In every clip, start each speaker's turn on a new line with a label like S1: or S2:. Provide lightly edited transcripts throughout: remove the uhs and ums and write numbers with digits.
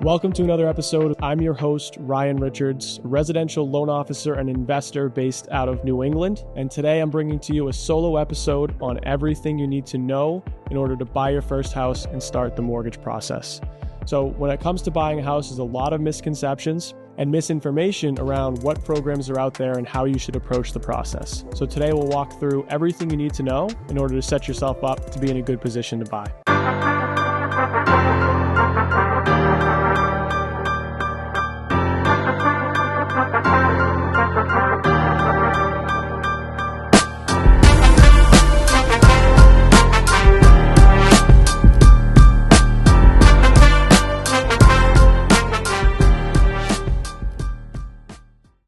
S1: Welcome to another episode. I'm your host, Ryan Richards, residential loan officer and investor based out of New England. And today I'm bringing to you a solo episode on everything you need to know in order to buy your first house and start the mortgage process. So when it comes to buying a house, there's a lot of misconceptions and misinformation around what programs are out there and how you should approach the process. So today we'll walk through everything you need to know in order to set yourself up to be in a good position to buy.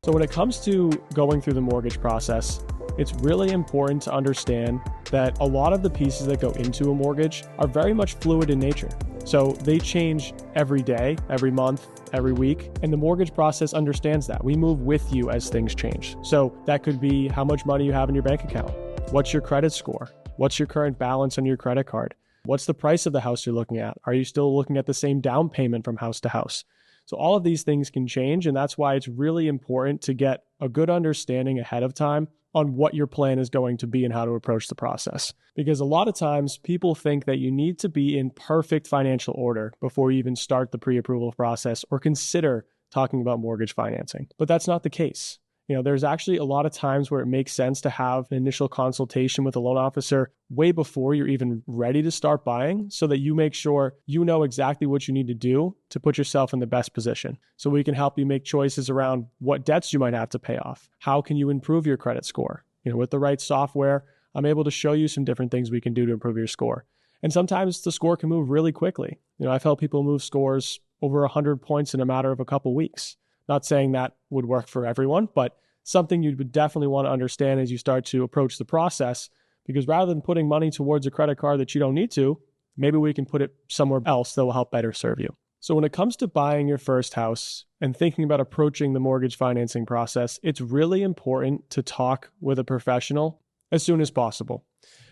S1: So when it comes to going through the mortgage process, it's really important to understand that a lot of the pieces that go into a mortgage are very much fluid in nature. So they change every day, every month, every week, and the mortgage process understands that. We move with you as things change. So that could be how much money you have in your bank account. What's your credit score? What's your current balance on your credit card? What's the price of the house you're looking at? Are you still looking at the same down payment from house to house? So all of these things can change, and that's why it's really important to get a good understanding ahead of time on what your plan is going to be and how to approach the process. Because a lot of times people think that you need to be in perfect financial order before you even start the pre-approval process or consider talking about mortgage financing. But that's not the case. There's actually a lot of times where it makes sense to have an initial consultation with a loan officer way before you're even ready to start buying so that you make sure you know exactly what you need to do to put yourself in the best position. So we can help you make choices around what debts you might have to pay off. How can you improve your credit score? With the right software, I'm able to show you some different things we can do to improve your score. And sometimes the score can move really quickly. I've helped people move scores over 100 points in a matter of a couple weeks. Not saying that would work for everyone, but something you would definitely want to understand as you start to approach the process, because rather than putting money towards a credit card that you don't need to, maybe we can put it somewhere else that will help better serve you. So when it comes to buying your first house and thinking about approaching the mortgage financing process, it's really important to talk with a professional as soon as possible.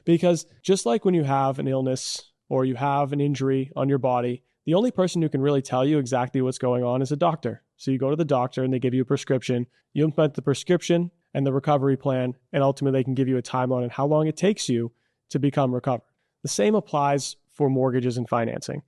S1: Because just like when you have an illness or you have an injury on your body, the only person who can really tell you exactly what's going on is a doctor. So you go to the doctor and they give you a prescription, you implement the prescription and the recovery plan, and ultimately they can give you a timeline on how long it takes you to become recovered. The same applies for mortgages and financing.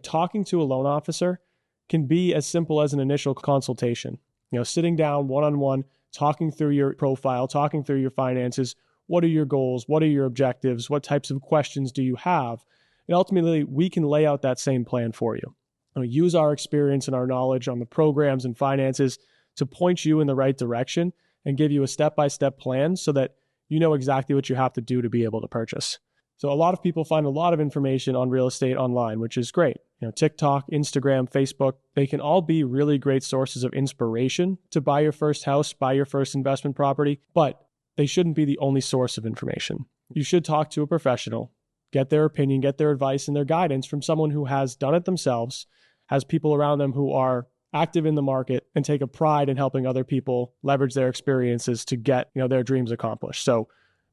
S1: Talking to a loan officer can be as simple as an initial consultation. Sitting down one-on-one, talking through your profile, talking through your finances. What are your goals? What are your objectives? What types of questions do you have? And ultimately, we can lay out that same plan for you. Use our experience and our knowledge on the programs and finances to point you in the right direction and give you a step-by-step plan so that you know exactly what you have to do to be able to purchase. So a lot of people find a lot of information on real estate online, which is great. TikTok, Instagram, Facebook, they can all be really great sources of inspiration to buy your first house, buy your first investment property, but they shouldn't be the only source of information. You should talk to a professional, get their opinion, get their advice and their guidance from someone who has done it themselves, has people around them who are active in the market and take a pride in helping other people leverage their experiences to get their dreams accomplished. So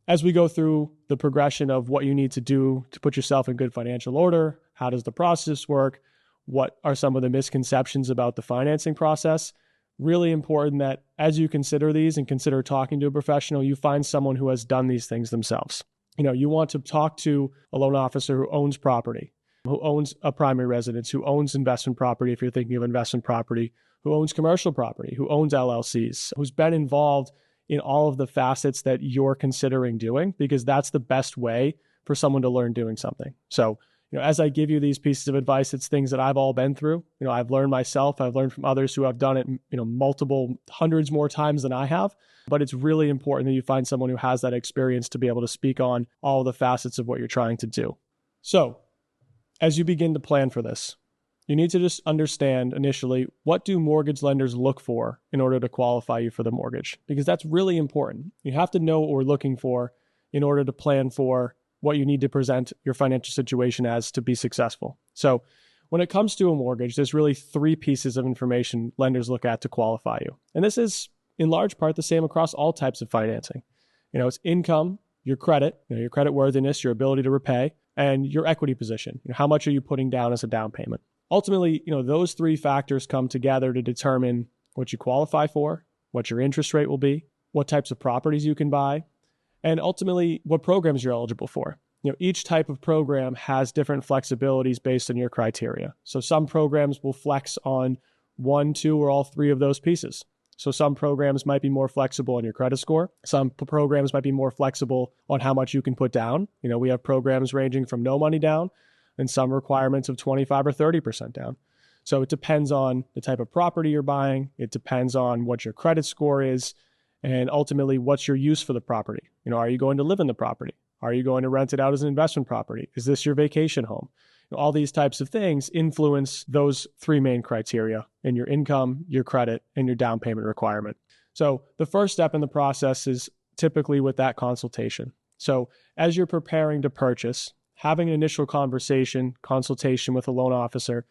S1: as we go through the progression of what you need to do to put yourself in good financial order, how does the process work, what are some of the misconceptions about the financing process, really important that as you consider these and consider talking to a professional, you find someone who has done these things themselves. You want to talk to a loan officer who owns property, who owns a primary residence, who owns investment property if you're thinking of investment property, who owns commercial property, who owns LLCs, who's been involved in all of the facets that you're considering doing, because that's the best way for someone to learn doing something. So, as I give you these pieces of advice, it's things that I've all been through. I've learned myself, I've learned from others who have done it, multiple hundreds more times than I have. But it's really important that you find someone who has that experience to be able to speak on all the facets of what you're trying to do. So, as you begin to plan for this, you need to just understand initially, what do mortgage lenders look for in order to qualify you for the mortgage? Because that's really important. You have to know what we're looking for in order to plan for what you need to present your financial situation as to be successful. So when it comes to a mortgage, there's really three pieces of information lenders look at to qualify you. And this is in large part the same across all types of financing. It's income, your credit, your credit worthiness, your ability to repay, and your equity position. How much are you putting down as a down payment? ultimately, those three factors come together to determine what you qualify for, what your interest rate will be, what types of properties you can buy, and ultimately what programs you're eligible for. Each type of program has different flexibilities based on your criteria. So some programs will flex on one, two, or all three of those pieces. So some programs might be more flexible on your credit score. Some programs might be more flexible on how much you can put down. We have programs ranging from no money down and some requirements of 25 or 30% down. So it depends on the type of property you're buying. It depends on what your credit score is, and ultimately what's your use for the property. Are you going to live in the property? Are you going to rent it out as an investment property? Is this your vacation home? All these types of things influence those three main criteria in your income, your credit, and your down payment requirement. So the first step in the process is typically with that consultation. So as you're preparing to purchase, having an initial consultation with a loan officer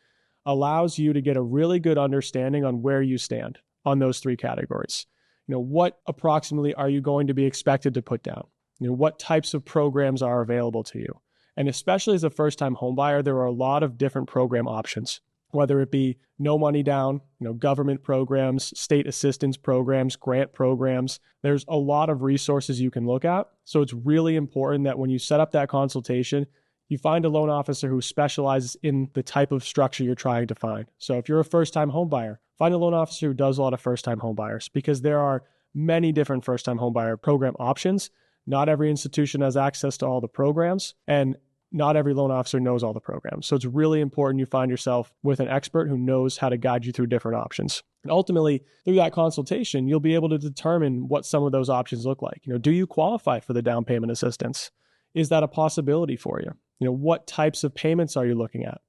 S1: allows you to get a really good understanding on where you stand on those three categories. What approximately are you going to be expected to put down? What types of programs are available to you? And especially as a first-time homebuyer, there are a lot of different program options, whether it be no money down, government programs, state assistance programs, grant programs. There's a lot of resources you can look at. So it's really important that when you set up that consultation, you find a loan officer who specializes in the type of structure you're trying to find. So if you're a first-time homebuyer, find a loan officer who does a lot of first-time homebuyers, because there are many different first-time homebuyer program options. Not every institution has access to all the programs, and not every loan officer knows all the programs. So it's really important you find yourself with an expert who knows how to guide you through different options. And ultimately, through that consultation, you'll be able to determine what some of those options look like. Do you qualify for the down payment assistance? Is that a possibility for you? What types of payments are you looking at?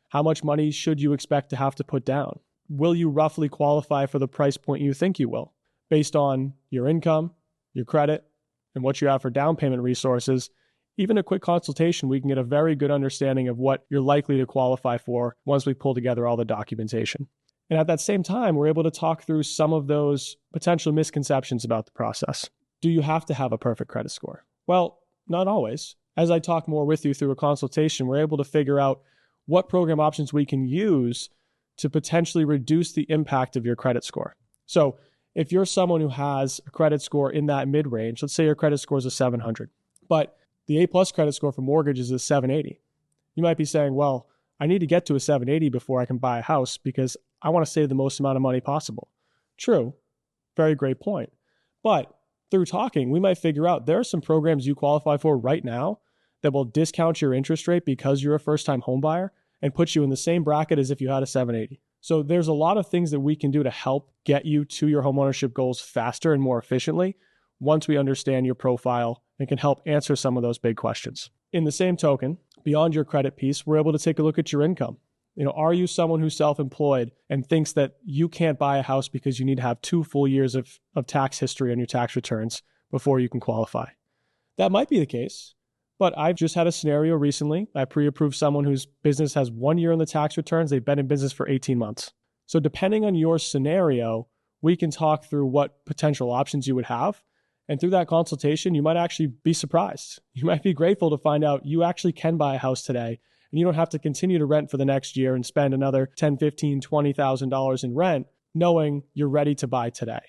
S1: How much money should you expect to have to put down? Will you roughly qualify for the price point you think you will, based on your income, your credit, and what you have for down payment resources? Even a quick consultation, we can get a very good understanding of what you're likely to qualify for once we pull together all the documentation. And at that same time, we're able to talk through some of those potential misconceptions about the process. Do you have to have a perfect credit score? Well, not always. As I talk more with you through a consultation, we're able to figure out what program options we can use to potentially reduce the impact of your credit score. So if you're someone who has a credit score in that mid-range, let's say your credit score is a 700, but the A+ credit score for mortgage is a 780. You might be saying, well, I need to get to a 780 before I can buy a house because I want to save the most amount of money possible. True. Very great point. But through talking, we might figure out there are some programs you qualify for right now that will discount your interest rate because you're a first-time homebuyer and put you in the same bracket as if you had a 780. So there's a lot of things that we can do to help get you to your homeownership goals faster and more efficiently once we understand your profile and can help answer some of those big questions. In the same token, beyond your credit piece, we're able to take a look at your income. Are you someone who's self-employed and thinks that you can't buy a house because you need to have 2 full years of tax history on your tax returns before you can qualify? That might be the case, but I've just had a scenario recently. I pre-approved someone whose business has 1 year on the tax returns. They've been in business for 18 months. So depending on your scenario, we can talk through what potential options you would have. And through that consultation, you might actually be surprised. You might be grateful to find out you actually can buy a house today, and you don't have to continue to rent for the next year and spend another $10,000, $15,000, $20,000 in rent, knowing you're ready to buy today.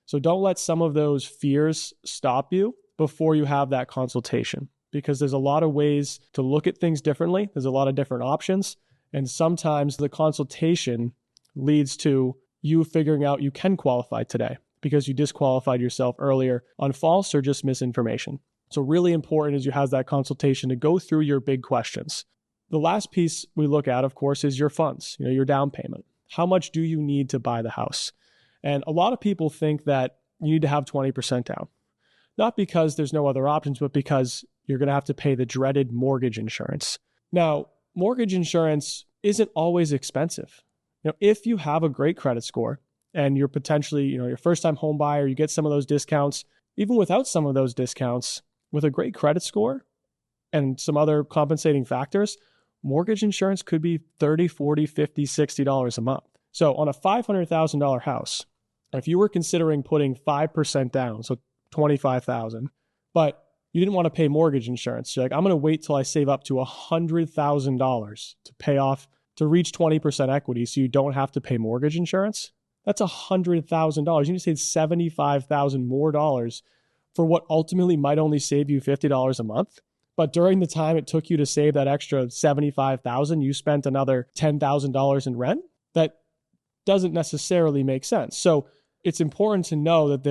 S1: So don't let some of those fears stop you before you have that consultation, because there's a lot of ways to look at things differently. There's a lot of different options. And sometimes the consultation leads to you figuring out you can qualify today because you disqualified yourself earlier on false or just misinformation. So really important as you have that consultation to go through your big questions. The last piece we look at, of course, is your funds, your down payment. How much do you need to buy the house? And a lot of people think that you need to have 20% down. Not because there's no other options, but because you're going to have to pay the dreaded mortgage insurance. Now, mortgage insurance isn't always expensive. If you have a great credit score and you're potentially, your first-time home buyer, you get some of those discounts. Even without some of those discounts, with a great credit score and some other compensating factors, mortgage insurance could be $30, $40, $50, $60 a month. So on a $500,000 house, if you were considering putting 5% down, so $25,000, but you didn't want to pay mortgage insurance, you're like, I'm going to wait till I save up to $100,000 to pay off to reach 20% equity so you don't have to pay mortgage insurance, that's $100,000. You need to save $75,000 more dollars for what ultimately might only save you $50 a month. But during the time it took you to save that extra $75,000, you spent another $10,000 in rent. That doesn't necessarily make sense. So it's important to know that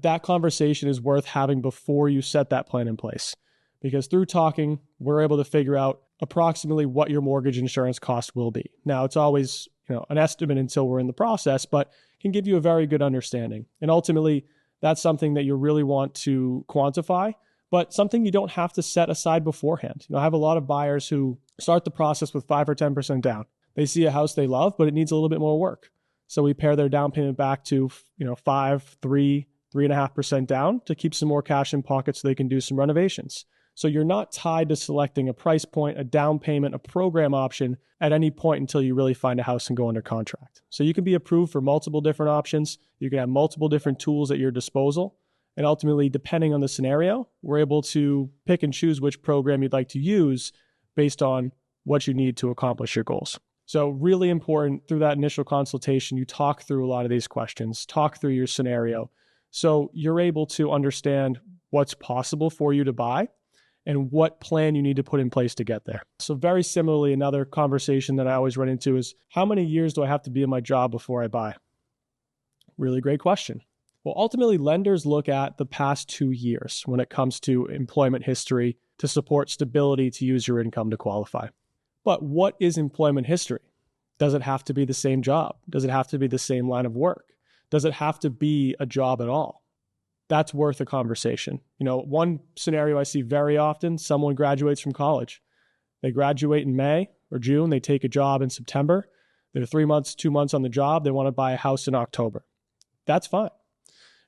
S1: that conversation is worth having before you set that plan in place. Because through talking, we're able to figure out approximately what your mortgage insurance cost will be. Now, it's always, an estimate until we're in the process, but can give you a very good understanding. And ultimately, that's something that you really want to quantify, but something you don't have to set aside beforehand. I have a lot of buyers who start the process with 5 or 10% down. They see a house they love, but it needs a little bit more work. So we pair their down payment back to, 5, 3, 3.5% down to keep some more cash in pocket so they can do some renovations. So you're not tied to selecting a price point, a down payment, a program option at any point until you really find a house and go under contract. So you can be approved for multiple different options. You can have multiple different tools at your disposal. And ultimately, depending on the scenario, we're able to pick and choose which program you'd like to use based on what you need to accomplish your goals. So really important, through that initial consultation, you talk through a lot of these questions, talk through your scenario. So you're able to understand what's possible for you to buy and what plan you need to put in place to get there. So very similarly, another conversation that I always run into is, how many years do I have to be in my job before I buy? Really great question. Well, ultimately, lenders look at the past 2 years when it comes to employment history to support stability to use your income to qualify. But what is employment history? Does it have to be the same job? Does it have to be the same line of work? Does it have to be a job at all? That's worth a conversation. One scenario I see very often, someone graduates from college. They graduate in May or June. They take a job in September. They're 2 months on the job. They want to buy a house in October. That's fine.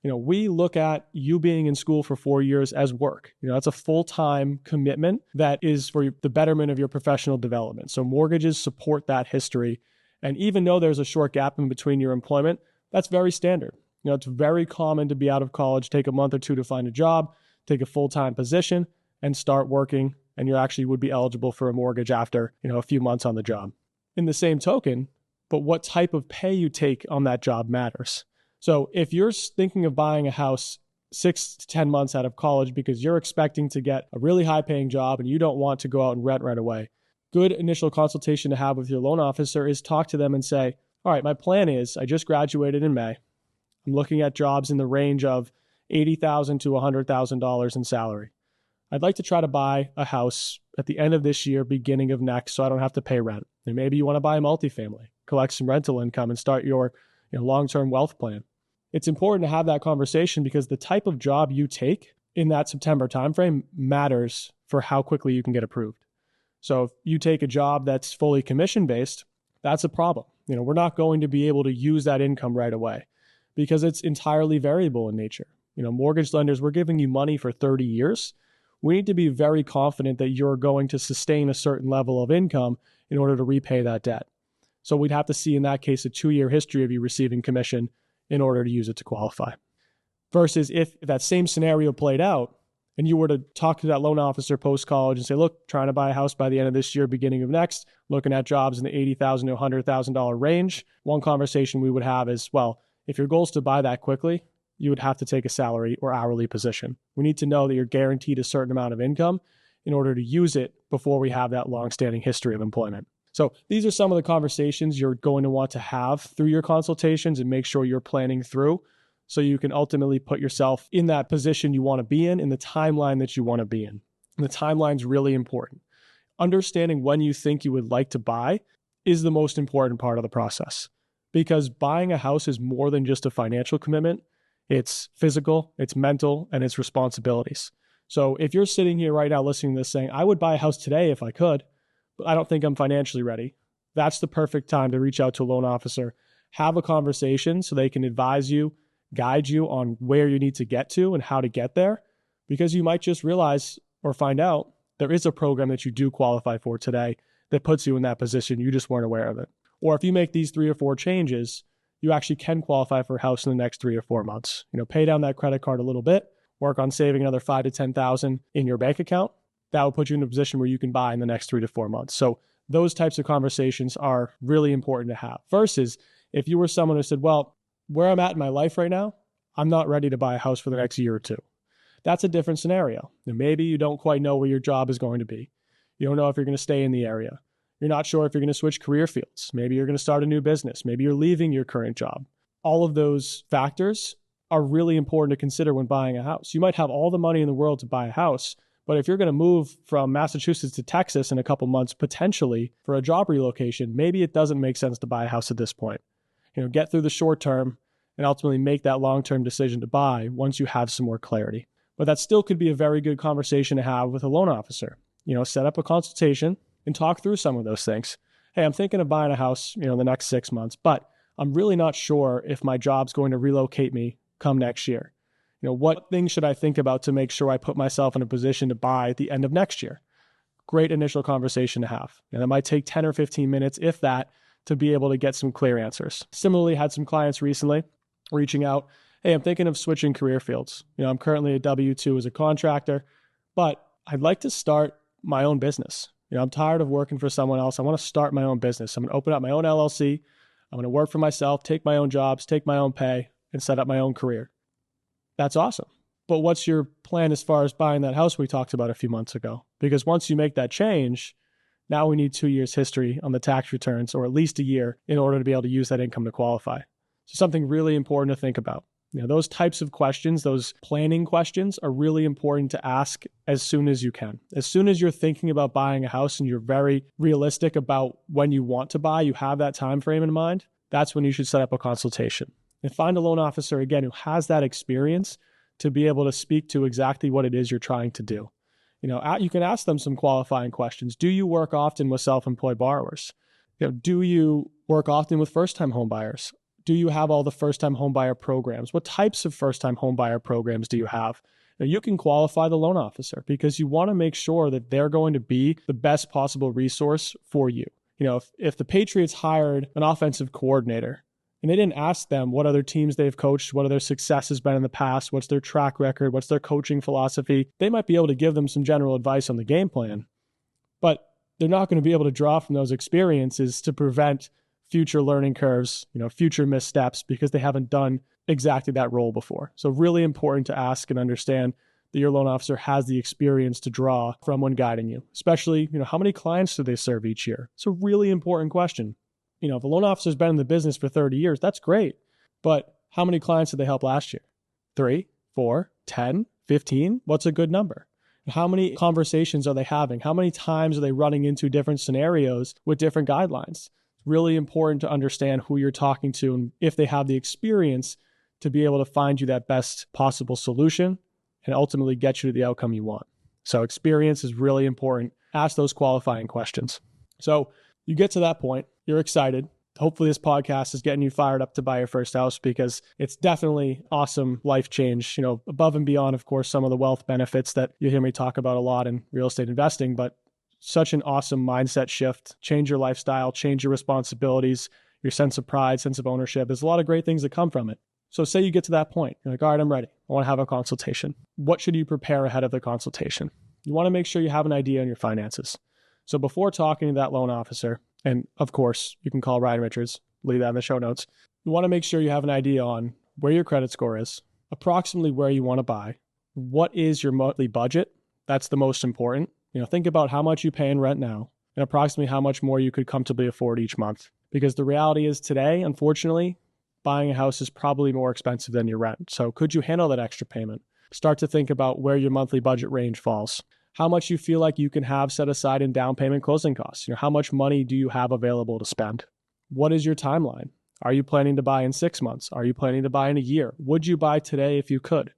S1: We look at you being in school for 4 years as work. That's a full-time commitment that is for the betterment of your professional development. So mortgages support that history. And even though there's a short gap in between your employment, that's very standard. It's very common to be out of college, take a month or two to find a job, take a full-time position, and start working, and you actually would be eligible for a mortgage after, a few months on the job. In the same token, but what type of pay you take on that job matters. So if you're thinking of buying a house 6 to 10 months out of college because you're expecting to get a really high-paying job and you don't want to go out and rent right away, good initial consultation to have with your loan officer is talk to them and say, all right, my plan is I just graduated in May. I'm looking at jobs in the range of $80,000 to $100,000 in salary. I'd like to try to buy a house at the end of this year, beginning of next, so I don't have to pay rent. And maybe you want to buy a multifamily, collect some rental income, and start your long-term wealth plan. It's important to have that conversation because the type of job you take in that September timeframe matters for how quickly you can get approved. So if you take a job that's fully commission-based, that's a problem. We're not going to be able to use that income right away, because it's entirely variable in nature. Mortgage lenders, we're giving you money for 30 years. We need to be very confident that you're going to sustain a certain level of income in order to repay that debt. So we'd have to see in that case a 2-year history of you receiving commission in order to use it to qualify. Versus if that same scenario played out and you were to talk to that loan officer post-college and say, look, trying to buy a house by the end of this year, beginning of next, looking at jobs in the $80,000 to $100,000 range, one conversation we would have is, well, if your goal is to buy that quickly, you would have to take a salary or hourly position. We need to know that you're guaranteed a certain amount of income in order to use it before we have that long-standing history of employment. So these are some of the conversations you're going to want to have through your consultations and make sure you're planning through so you can ultimately put yourself in that position you want to be in the timeline that you want to be in. And the timeline's really important. Understanding when you think you would like to buy is the most important part of the process. Because buying a house is more than just a financial commitment. It's physical, it's mental, and it's responsibilities. So if you're sitting here right now listening to this saying, I would buy a house today if I could, but I don't think I'm financially ready, that's the perfect time to reach out to a loan officer, have a conversation so they can advise you, guide you on where you need to get to and how to get there, because you might just realize or find out there is a program that you do qualify for today that puts you in that position. You just weren't aware of it. Or if you make these 3 or 4 changes, you actually can qualify for a house in the next 3 or 4 months. Pay down that credit card a little bit, work on saving another $5,000 to $10,000 in your bank account. That will put you in a position where you can buy in the next 3 to 4 months. So Those types of conversations are really important to have. Versus if you were someone who said, well, where I'm at in my life right now, I'm not ready to buy a house for the next year or two. That's a different scenario. And maybe you don't quite know where your job is going to be. You don't know if you're going to stay in the area. You're not sure if you're going to switch career fields. Maybe you're going to start a new business. Maybe you're leaving your current job. All of those factors are really important to consider when buying a house. You might have all the money in the world to buy a house, but if you're going to move from Massachusetts to Texas in a couple months, potentially for a job relocation, maybe it doesn't make sense to buy a house at this point. Get through the short term and ultimately make that long-term decision to buy once you have some more clarity. But that still could be a very good conversation to have with a loan officer. Set up a consultation and talk through some of those things. Hey, I'm thinking of buying a house, the next 6 months, but I'm really not sure if my job's going to relocate me come next year. What things should I think about to make sure I put myself in a position to buy at the end of next year? Great initial conversation to have. That might take 10 or 15 minutes, if that, to be able to get some clear answers. Similarly, had some clients recently reaching out, hey, I'm thinking of switching career fields. I'm currently a W-2 as a contractor, but I'd like to start my own business. I'm tired of working for someone else. I want to start my own business. I'm going to open up my own LLC. I'm going to work for myself, take my own jobs, take my own pay, and set up my own career. That's awesome. But what's your plan as far as buying that house we talked about a few months ago? Because once you make that change, now we need 2 years history on the tax returns, or at least a year, in order to be able to use that income to qualify. So something really important to think about. Those types of questions, those planning questions, are really important to ask as soon as you can. As soon as you're thinking about buying a house and you're very realistic about when you want to buy, you have that time frame in mind, that's when you should set up a consultation. And find a loan officer, again, who has that experience to be able to speak to exactly what it is you're trying to do. You can ask them some qualifying questions. Do you work often with self-employed borrowers? Do you work often with first-time home buyers? Do you have all the first-time homebuyer programs? What types of first-time homebuyer programs do you have? You can qualify the loan officer because you want to make sure that they're going to be the best possible resource for you. If the Patriots hired an offensive coordinator and they didn't ask them what other teams they've coached, what their success has been in the past, what's their track record, what's their coaching philosophy, they might be able to give them some general advice on the game plan, but they're not going to be able to draw from those experiences to prevent future learning curves, future missteps, because they haven't done exactly that role before. So really important to ask and understand that your loan officer has the experience to draw from when guiding you, especially, how many clients do they serve each year? It's a really important question. If a loan officer's been in the business for 30 years, that's great. But how many clients did they help last year? 3, 4, 10, 15? What's a good number? How many conversations are they having? How many times are they running into different scenarios with different guidelines? Really important to understand who you're talking to and if they have the experience to be able to find you that best possible solution and ultimately get you to the outcome you want. So experience is really important. Ask those qualifying questions. So you get to that point, you're excited. Hopefully this podcast is getting you fired up to buy your first house, because it's definitely awesome life change, above and beyond, of course, some of the wealth benefits that you hear me talk about a lot in real estate investing, but such an awesome mindset shift, change your lifestyle, change your responsibilities, your sense of pride, sense of ownership. There's a lot of great things that come from it. So say you get to that point, you're like, all right, I'm ready. I want to have a consultation. What should you prepare ahead of the consultation? You want to make sure you have an idea on your finances. So before talking to that loan officer, and of course, you can call Ryan Richards, leave that in the show notes. You want to make sure you have an idea on where your credit score is, approximately where you want to buy, what is your monthly budget. That's the most important. Think about how much you pay in rent now and approximately how much more you could comfortably afford each month. Because the reality is today, unfortunately, buying a house is probably more expensive than your rent. So could you handle that extra payment? Start to think about where your monthly budget range falls. How much you feel like you can have set aside in down payment closing costs. How much money do you have available to spend? What is your timeline? Are you planning to buy in 6 months? Are you planning to buy in a year? Would you buy today if you could?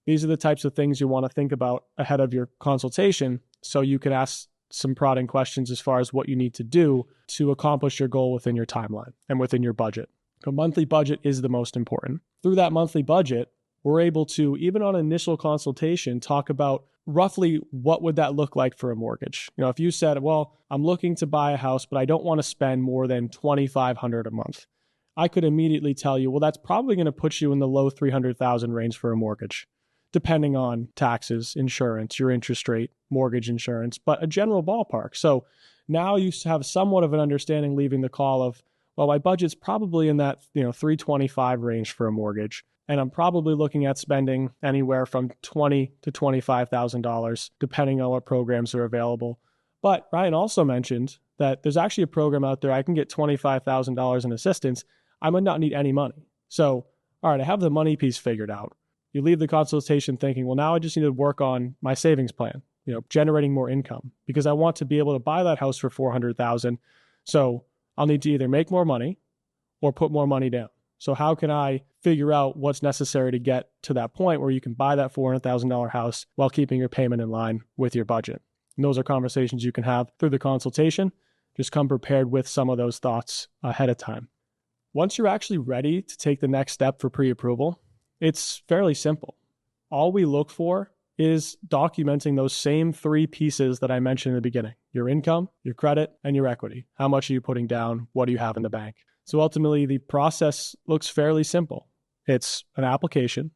S1: These are the types of things you want to think about ahead of your consultation, so you can ask some prodding questions as far as what you need to do to accomplish your goal within your timeline and within your budget. A monthly budget is the most important. Through that monthly budget, we're able to, even on initial consultation, talk about roughly what would that look like for a mortgage. If you said, well, I'm looking to buy a house, but I don't want to spend more than $2,500 a month, I could immediately tell you, well, that's probably going to put you in the low $300,000 range for a mortgage. depending on taxes, insurance, your interest rate, mortgage insurance, but a general ballpark. So now you have somewhat of an understanding leaving the call of, well, my budget's probably in that, 325 range for a mortgage. And I'm probably looking at spending anywhere from $20,000 to $25,000, depending on what programs are available. But Ryan also mentioned that there's actually a program out there. I can get $25,000 in assistance. I might not need any money. So, all right, I have the money piece figured out. You leave the consultation thinking, well, now I just need to work on my savings plan, generating more income, because I want to be able to buy that house for $400,000. So I'll need to either make more money or put more money down. So how can I figure out what's necessary to get to that point where you can buy that $400,000 house while keeping your payment in line with your budget? And those are conversations you can have through the consultation. Just come prepared with some of those thoughts ahead of time. Once you're actually ready to take the next step for pre-approval, it's fairly simple. All we look for is documenting those same three pieces that I mentioned in the beginning: your income, your credit, and your equity. How much are you putting down? What do you have in the bank? So ultimately, the process looks fairly simple. It's an application.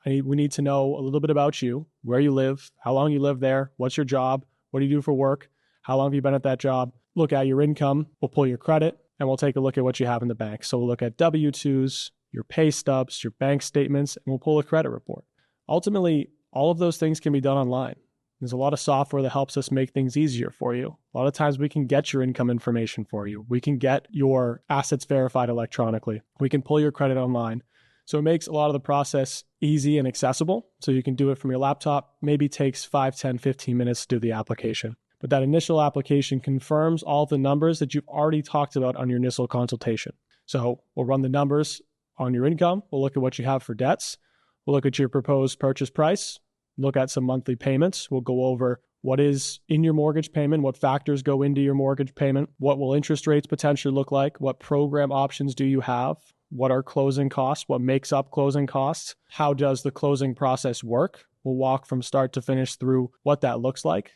S1: We need to know a little bit about you, where you live, how long you live there, what's your job, what do you do for work, how long have you been at that job. Look at your income, we'll pull your credit, and we'll take a look at what you have in the bank. So we'll look at W-2s, your pay stubs, your bank statements, and we'll pull a credit report. Ultimately, all of those things can be done online. There's a lot of software that helps us make things easier for you. A lot of times we can get your income information for you. We can get your assets verified electronically. We can pull your credit online. So it makes a lot of the process easy and accessible. So you can do it from your laptop. Maybe takes 5, 10, 15 minutes to do the application. But that initial application confirms all the numbers that you've already talked about on your initial consultation. So we'll run the numbers on your income. We'll look at what you have for debts. We'll look at your proposed purchase price. Look at some monthly payments. We'll go over what is in your mortgage payment, what factors go into your mortgage payment, what will interest rates potentially look like, what program options do you have, what are closing costs, what makes up closing costs, how does the closing process work. We'll walk from start to finish through what that looks like.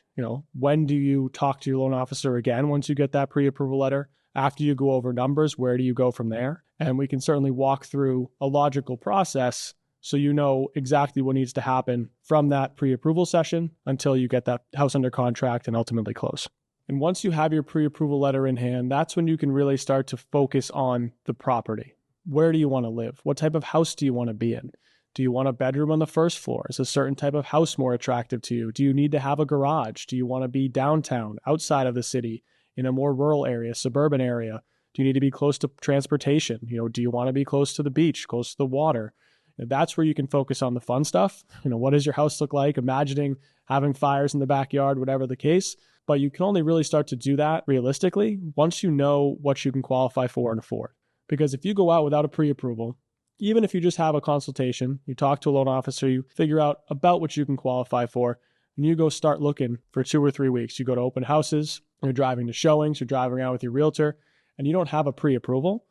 S1: When do you talk to your loan officer again once you get that pre-approval letter? After you go over numbers, where do you go from there? And we can certainly walk through a logical process so you know exactly what needs to happen from that pre-approval session until you get that house under contract and ultimately close. And once you have your pre-approval letter in hand, that's when you can really start to focus on the property. Where do you want to live? What type of house do you want to be in? Do you want a bedroom on the first floor? Is a certain type of house more attractive to you? Do you need to have a garage? Do you want to be downtown, outside of the city, in a more rural area, suburban area? Do you need to be close to transportation? Do you want to be close to the beach, close to the water? That's where you can focus on the fun stuff. What does your house look like? Imagining having fires in the backyard, whatever the case. But you can only really start to do that realistically once you know what you can qualify for and afford. Because if you go out without a pre-approval, even if you just have a consultation, you talk to a loan officer, you figure out about what you can qualify for, and you go start looking for 2 or 3 weeks. You go to open houses, you're driving to showings, you're driving around with your realtor, and you don't have a pre-approval.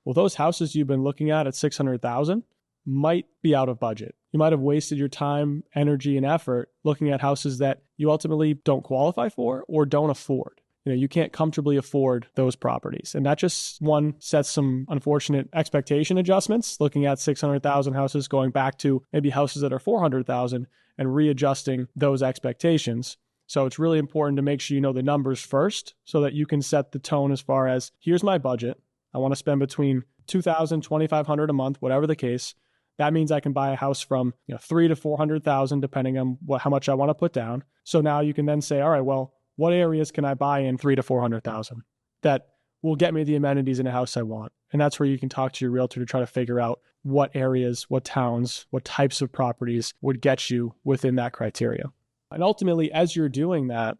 S1: Well, those houses you've been looking at $600,000 might be out of budget. You might have wasted your time, energy, and effort looking at houses that you ultimately don't qualify for or don't afford. You can't comfortably afford those properties. And that just, one, sets some unfortunate expectation adjustments, looking at 600,000 houses going back to maybe houses that are 400,000 and readjusting those expectations. So it's really important to make sure you know the numbers first so that you can set the tone as far as, here's my budget. I want to spend between $2,000, $2,500 a month, whatever the case. That means I can buy a house from $300,000 to $400,000, depending on how much I want to put down. So now you can then say, all right, well, what areas can I buy in $300,000 to $400,000 that will get me the amenities in a house I want? And that's where you can talk to your realtor to try to figure out what areas, what towns, what types of properties would get you within that criteria. And ultimately, as you're doing that,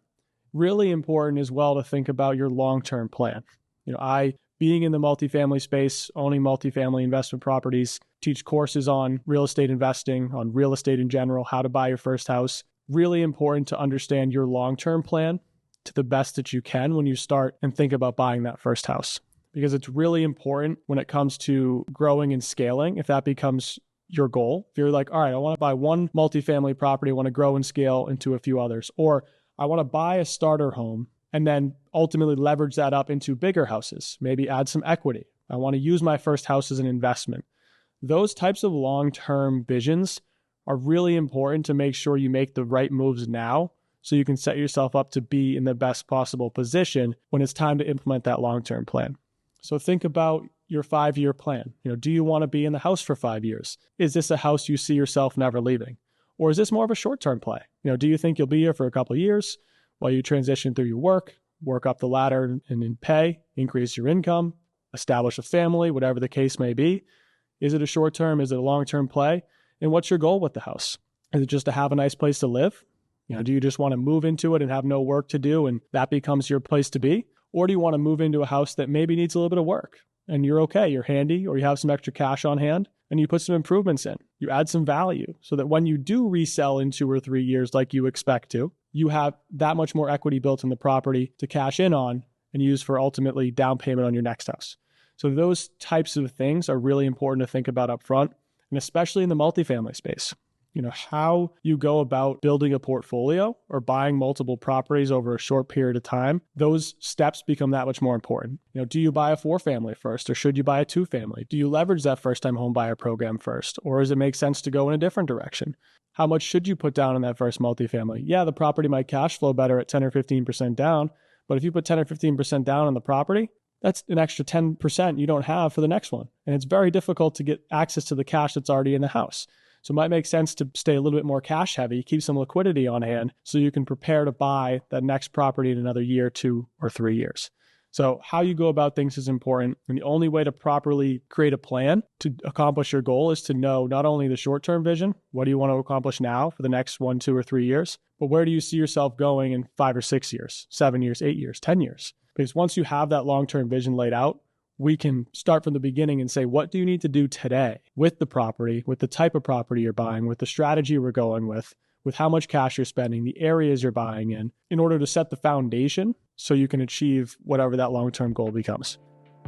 S1: really important as well to think about your long-term plan. Being in the multifamily space, owning multifamily investment properties, teach courses on real estate investing, on real estate in general, how to buy your first house. Really important to understand your long-term plan to the best that you can when you start and think about buying that first house. Because it's really important when it comes to growing and scaling, if that becomes your goal. If you're like, all right, I want to buy one multifamily property, I want to grow and scale into a few others. Or I want to buy a starter home and then ultimately leverage that up into bigger houses, maybe add some equity. I want to use my first house as an investment. Those types of long-term visions are really important to make sure you make the right moves now so you can set yourself up to be in the best possible position when it's time to implement that long-term plan. So think about your 5-year plan. Do you want to be in the house for 5 years? Is this a house you see yourself never leaving? Or is this more of a short-term play? Do you think you'll be here for a couple of years while you transition through your work up the ladder and in pay, increase your income, establish a family, whatever the case may be? Is it a short-term? Is it a long-term play? And what's your goal with the house? Is it just to have a nice place to live? Do you just want to move into it and have no work to do and that becomes your place to be? Or do you want to move into a house that maybe needs a little bit of work and you're okay, you're handy, or you have some extra cash on hand and you put some improvements in, you add some value so that when you do resell in 2 or 3 years like you expect to, you have that much more equity built in the property to cash in on and use for ultimately down payment on your next house. So those types of things are really important to think about up front, and especially in the multifamily space. How you go about building a portfolio or buying multiple properties over a short period of time, those steps become that much more important. Do you buy a 4-family first, or should you buy a 2-family? Do you leverage that first-time home buyer program first, or does it make sense to go in a different direction? How much should you put down in that first multifamily? Yeah, the property might cash flow better at 10 or 15% down, but if you put 10 or 15% down on the property, that's an extra 10% you don't have for the next one. And it's very difficult to get access to the cash that's already in the house. So it might make sense to stay a little bit more cash heavy, keep some liquidity on hand so you can prepare to buy that next property in another year, 2 or 3 years. So how you go about things is important. And the only way to properly create a plan to accomplish your goal is to know not only the short-term vision, what do you want to accomplish now for the next 1, 2, or 3 years, but where do you see yourself going in 5 or 6 years, 7 years, 8 years, 10 years? Because once you have that long-term vision laid out, we can start from the beginning and say, what do you need to do today with the property, with the type of property you're buying, with the strategy we're going with how much cash you're spending, the areas you're buying in order to set the foundation so you can achieve whatever that long-term goal becomes.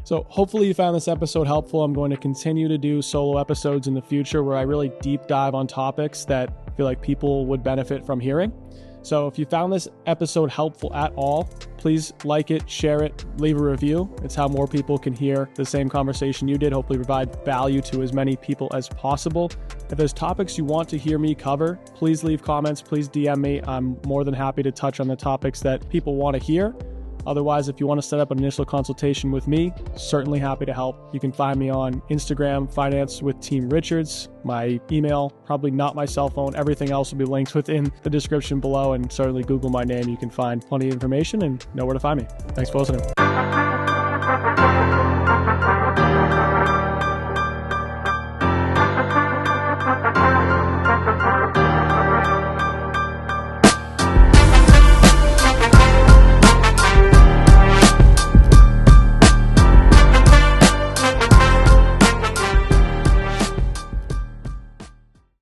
S1: So hopefully you found this episode helpful. I'm going to continue to do solo episodes in the future where I really deep dive on topics that I feel like people would benefit from hearing. So if you found this episode helpful at all, please like it, share it, leave a review. It's how more people can hear the same conversation you did, hopefully provide value to as many people as possible. If there's topics you want to hear me cover, please leave comments, please DM me. I'm more than happy to touch on the topics that people want to hear. Otherwise, if you want to set up an initial consultation with me, certainly happy to help. You can find me on Instagram, Finance with Team Richards. My email, probably not my cell phone. Everything else will be linked within the description below, and certainly Google my name. You can find plenty of information and know where to find me. Thanks for listening.